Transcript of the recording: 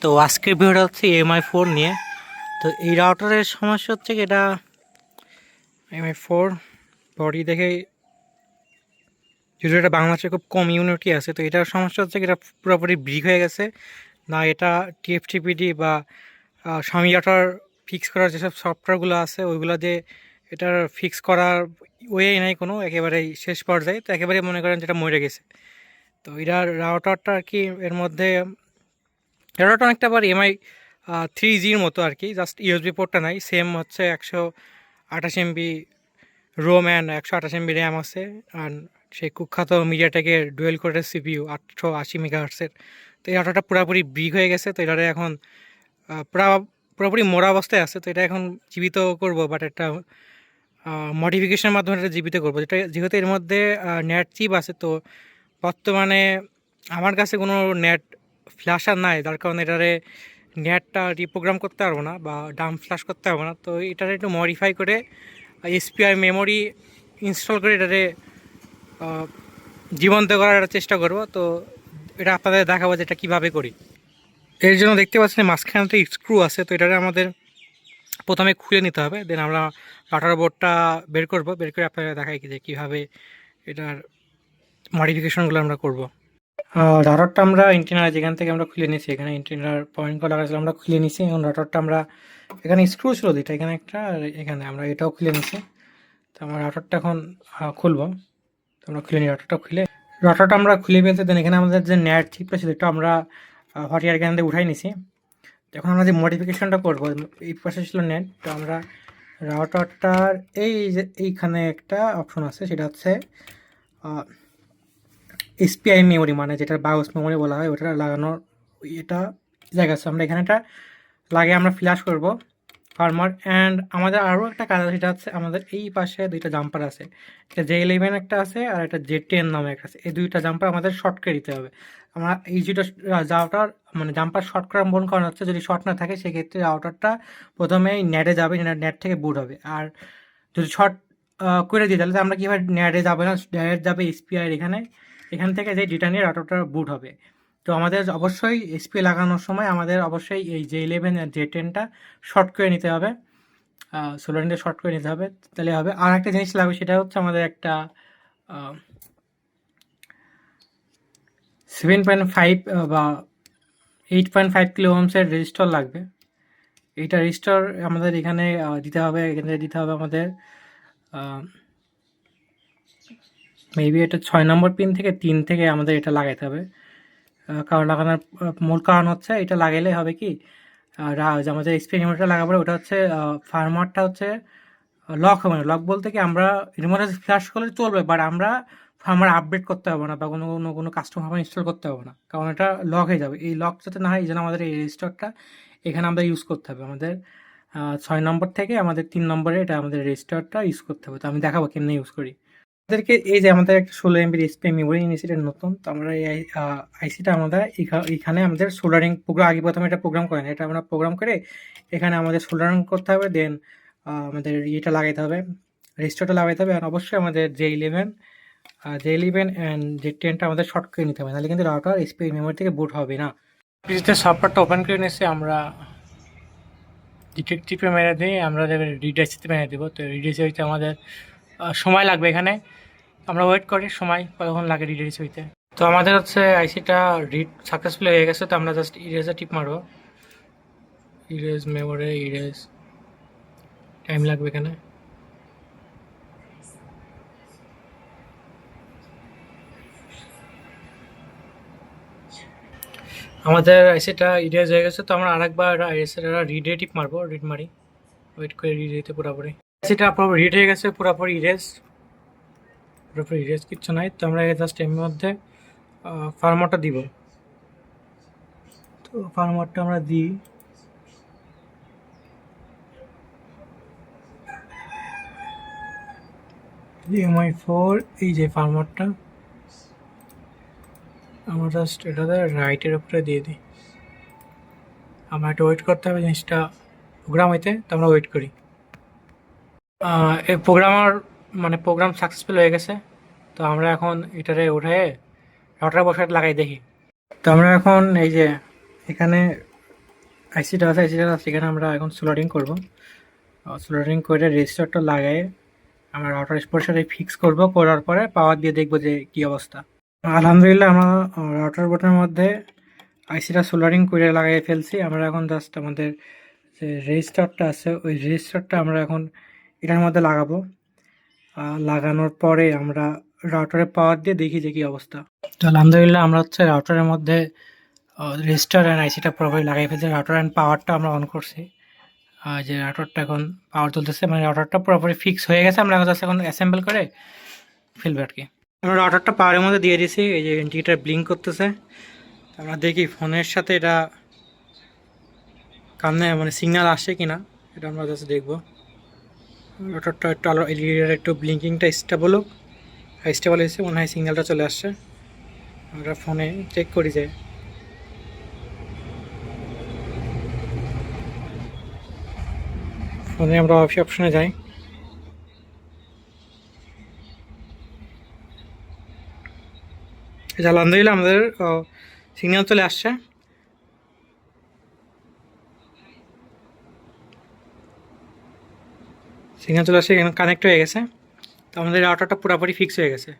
তো আজকের ভিডিওটা হচ্ছে MI4 নিয়ে। তো এই রাউটারের সমস্যা হচ্ছে কি, এটা MI4 বডি দেখে যদিও এটা বাংলাদেশে খুব কম ইউনিটি আছে। তো এটার সমস্যা হচ্ছে কি, এটা পুরোপুরি ব্রিক হয়ে গেছে না। এটা TFTPD বা স্বামী রাউটার ফিক্স করার যেসব সফটওয়্যারগুলো আছে ওইগুলো দিয়ে এটার ফিক্স করার ওয়ে নাই কোনো, একেবারেই শেষ পর্যায়ে। তো একেবারে মনে করেন যেটা মরে গেছে। তো এটার রাউটারটা আর কি, এর মধ্যে রাউটারটা অনেকটা আবার MI3Gর মতো আর কি, জাস্ট USB পোর্টটা নাই। সেম হচ্ছে 128 MB ROM and 128 MB RAM আছে। আর সেই কুখ্যাত মিডিয়াটেকের ডুয়েল কোরের CPU 880 MHz-এর। তো এই রাউটারটা পুরোপুরি ব্রিক হয়ে গেছে। তো এটারে এখন পুরোপুরি মোড়া অবস্থায় আছে। তো এটা এখন জীবিত করব, বাট একটা মডিফিকেশনের মাধ্যমে এটা জীবিত করবো, যেটা যেহেতু এর মধ্যে নেট চিপ আছে। তো বর্তমানে আমার কাছে কোনো নেট ফ্ল্যাশার নাই, যার কারণে এটারে নেটটা রিপ্রোগ্রাম করতে পারবো না বা ডাম ফ্ল্যাশ করতে পারবো না। তো এটারে একটু মডিফাই করে SPI মেমোরি ইনস্টল করে এটারে জীবন্ত করার চেষ্টা করব। তো এটা আপনাদের দেখাবো যে এটা কীভাবে করি। এর জন্য দেখতে পাচ্ছেন মাঝখানে একটা স্ক্রু আছে। তো এটারে আমাদের প্রথমে খুলে নিতে হবে, দেন আমরা রাউটার বোর্ডটা বের করব। বের করে আপনাদের দেখাই যে কীভাবে এটার মডিফিকেশনগুলো আমরা করব। রাউটারটা আমরা ইন্টিনার যেখান থেকে আমরা খুলে নিয়েছি, এখানে ইন্টিনার পয়েন্টগুলো লাগাইছিলাম, আমরা খুলে নিয়েছি। এখন রাউটারটা আমরা এখানে স্ক্রু ছিল দুইটা, এখানে একটা আর এখানে, আমরা এটাও খুলে নিয়েছি। তো আমরা রাউটারটা এখন খুলবো। তো আমরা খুলে নিই রাউটারটা আমরা খুলে ফেলতে। দেন এখানে আমাদের যে নেট চিপটা ছিল এটা আমরা হট এয়ার এখান থেকে উঠাই নিছি। এখন আমরা যে মডিফিকেশনটা করবো, এই পাশে ছিল নেট। তো আমরা রাউটারটার এই যে এইখানে একটা অপশন আছে, সেটা হচ্ছে SPI মেমোরি, মানে যেটা বায়োস মেমোরি বলা হয়, ওটা লাগানোর এটা জায়গা আছে। আমরা এখানে এটা লাগে আমরা ফ্ল্যাশ করব ফার্মার। অ্যান্ড আমাদের আরও একটা কাজ আছে, সেটা হচ্ছে আমাদের এই পাশে দুইটা জাম্পার আছে, একটা J11 একটা আছে আর একটা J10 নামে একটা আছে। এই দুইটা জাম্পার আমাদের শর্ট করে দিতে হবে। আমরা এই দুটো রাউটার মানে জাম্পার শর্ট করার মন কারণ হচ্ছে, যদি শর্ট না থাকে সেক্ষেত্রে রাউটারটা প্রথমেই নেটে যাবে, নেট থেকে বুট হবে। আর যদি শর্ট করে দিই তাহলে আমরা কীভাবে নেটে যাবে না, ডাইরেক্ট যাবে SPI এখান থেকে যে ডেটা নিয়ে রাউটারটা বুট হবে। তো আমাদের অবশ্যই SPI লাগানোর সময় আমাদের অবশ্যই এই J11 আর J10টা শর্ট করে নিতে হবে, সোলারিনটা শর্ট করে নিতে হবে, তাহলে হবে। আর একটা জিনিস লাগবে, সেটা হচ্ছে আমাদের একটা 7.5 বা 8.5 কিলো ওহমসের রেজিস্টর লাগবে। এইটা রেজিস্টর আমাদের এখানে দিতে হবে। এখানে দিতে হবে আমাদের মেবি এটা 6 নম্বর পিন থেকে 3 থেকে আমাদের এটা লাগাইতে হবে। কারণ লাগানোর মূল কারণ হচ্ছে, এটা লাগাইলে হবে কি, আমাদের এক্সপেরিমেন্টটা লাগাবো ওটা হচ্ছে ফার্মারটা হচ্ছে লক হবে না। লক বলতে কি, আমরা এর মধ্যে ফ্ল্যাশ করলে চলবে, বাট আমরা ফার্মার আপডেট করতে হবে না বা কোনো কাস্টম ফার্মার ইনস্টল করতে হবে না, কারণ এটা লক হয়ে যাবে। এই লক যাতে না হয়, এই জন্য আমাদের এই রেজিস্টারটা এখানে আমাদের ইউজ করতে হবে। আমাদের 6 নম্বর থেকে আমাদের 3 নম্বরে এটা আমাদের রেজিস্টারটা ইউজ করতে হবে। তো আমি দেখাবো কেমনি ইউজ করি। আমাদেরকে এই যে আমাদের একটা 16 MB SPI মেমোরি নিয়েছি, এটা নতুন। তো আমরা এই আইসিটা আমাদের এখানে আমাদের সোল্ডারিং প্রোগ্রাম, আগে প্রথমে এটা প্রোগ্রাম করেন, এটা আমরা প্রোগ্রাম করে এখানে আমাদের সোল্ডারিং করতে হবে। দেন আমাদের ইয়েটা লাগাইতে হবে, রেজিস্টারটা লাগাইতে হবে। আর অবশ্যই আমাদের J11 অ্যান্ড J10টা আমাদের শর্ট করে নিতে হবে, নাহলে কিন্তু রাউটার SPI মেমোরি থেকে বুট হবে না। পিসিতে সফটওয়্যারটা ওপেন করে নিয়েছি, আমরা ডিটেকটিভে মেরে দিয়ে আমরা রিডাইসিতে মেরে দেবো। তো রিডাইসি হইতে আমাদের সময় লাগবে, এখানে আমরা ওয়েট করি সময় কতক্ষণ লাগে রিডাইস হইতে। তো আমাদের হচ্ছে আইসিটা রিড সাকসেসফুল হয়ে গেছে। তো আমরা জাস্ট ইরেজে টিপ মারবো, ইরেজ মেমোরি ইরেজ, টাইম লাগবে এখানে। আমাদের আইসিটা ইরেজ হয়ে গেছে। তো আমরা আরেকবার আইসিটা রিডে টিপ মারবো, রিড মারি, ওয়েট করে রিড হইতে পুরোপুরি। আইসিটা পুরোপুরি রিড হয়ে গেছে, পুরোপুরি ইরেজ কিচ্ছু নাই। তো আমরা জাস্ট এর মধ্যে ফার্মারটা দিব। তো ফার্মারটা আমরা দিই, MI4 এই যে ফার্মারটা আমরা জাস্ট এটাতে রাইটের উপরে দিয়ে দিই। আমরা একটু ওয়েট করতে হবে জিনিসটা প্রোগ্রাম হইতে। তো আমরা ওয়েট করি। এই প্রোগ্রাম সাকসেসফুল হয়ে গেছে। তো আমরা এখন এটারে উঠে রাউটার বসাতে লাগাই দেখি। তো আমরা এখন এই যে এখানে আইসিটা আছে, সেখানে আমরা এখন সোল্ডারিং করব। সোল্ডারিং করে রেজিস্টারটা লাগাই আমরা রাউটার স্পোর্টের সাথে ফিক্স করব, করার পরে পাওয়ার দিয়ে দেখব যে কী অবস্থা। আলহামদুলিল্লাহ আমরা রাউটার বোর্ডের মধ্যে আইসিটা সোল্ডারিং করে লাগাই ফেলছি। আমরা এখন জাস্ট আমাদের যে রেজিস্টারটা আছে ওই রেজিস্টারটা আমরা এখন এটার মধ্যে লাগাবো। লাগানোর পরে আমরা রাউটারে পাওয়ার দিয়ে দেখি যে কী অবস্থা। তো আলহামদুলিল্লাহ আমরা হচ্ছে রাউটারের মধ্যে রেজিস্টার অ্যান্ড আইসিটা পুরোপুরি লাগাই ফেলছি। রাউটার অ্যান্ড পাওয়ারটা আমরা অন করছি। যে রাউটারটা এখন পাওয়ার চলতেছে, মানে রাউটারটা পুরোপুরি ফিক্স হয়ে গেছে। আমরা জাস্ট এখন অ্যাসেম্বল করে ফেলবো আর কি। আমরা রাউটারটা পাওয়ারের মধ্যে দিয়ে দিয়েছি, এই যে ইন্ডিকেটার ব্লিঙ্ক করতেছে। আমরা দেখি ফোনের সাথে এটা কানে মানে সিগন্যাল আসছে কিনা, এটা আমরা জাস্ট দেখবো। রাউটারটা একটু আলো এলইডির একটু ব্লিঙ্কিংটা স্টেবল হোক। স্টেবল হয়েছে মনে হয়, সিগন্যালটা চলে আসছে। আমরা ফোনে চেক করি যে ফোনে আমরা অপশনে যাই। আলহামদুলিল্লাহ আমাদের সিগন্যাল চলে আসছে। সিগন্যাল চলে আসছে, এখানে কানেক্ট হয়ে গেছে। তো আমাদের রাউটারটা পুরোপুরি ফিক্স হয়ে গেছে।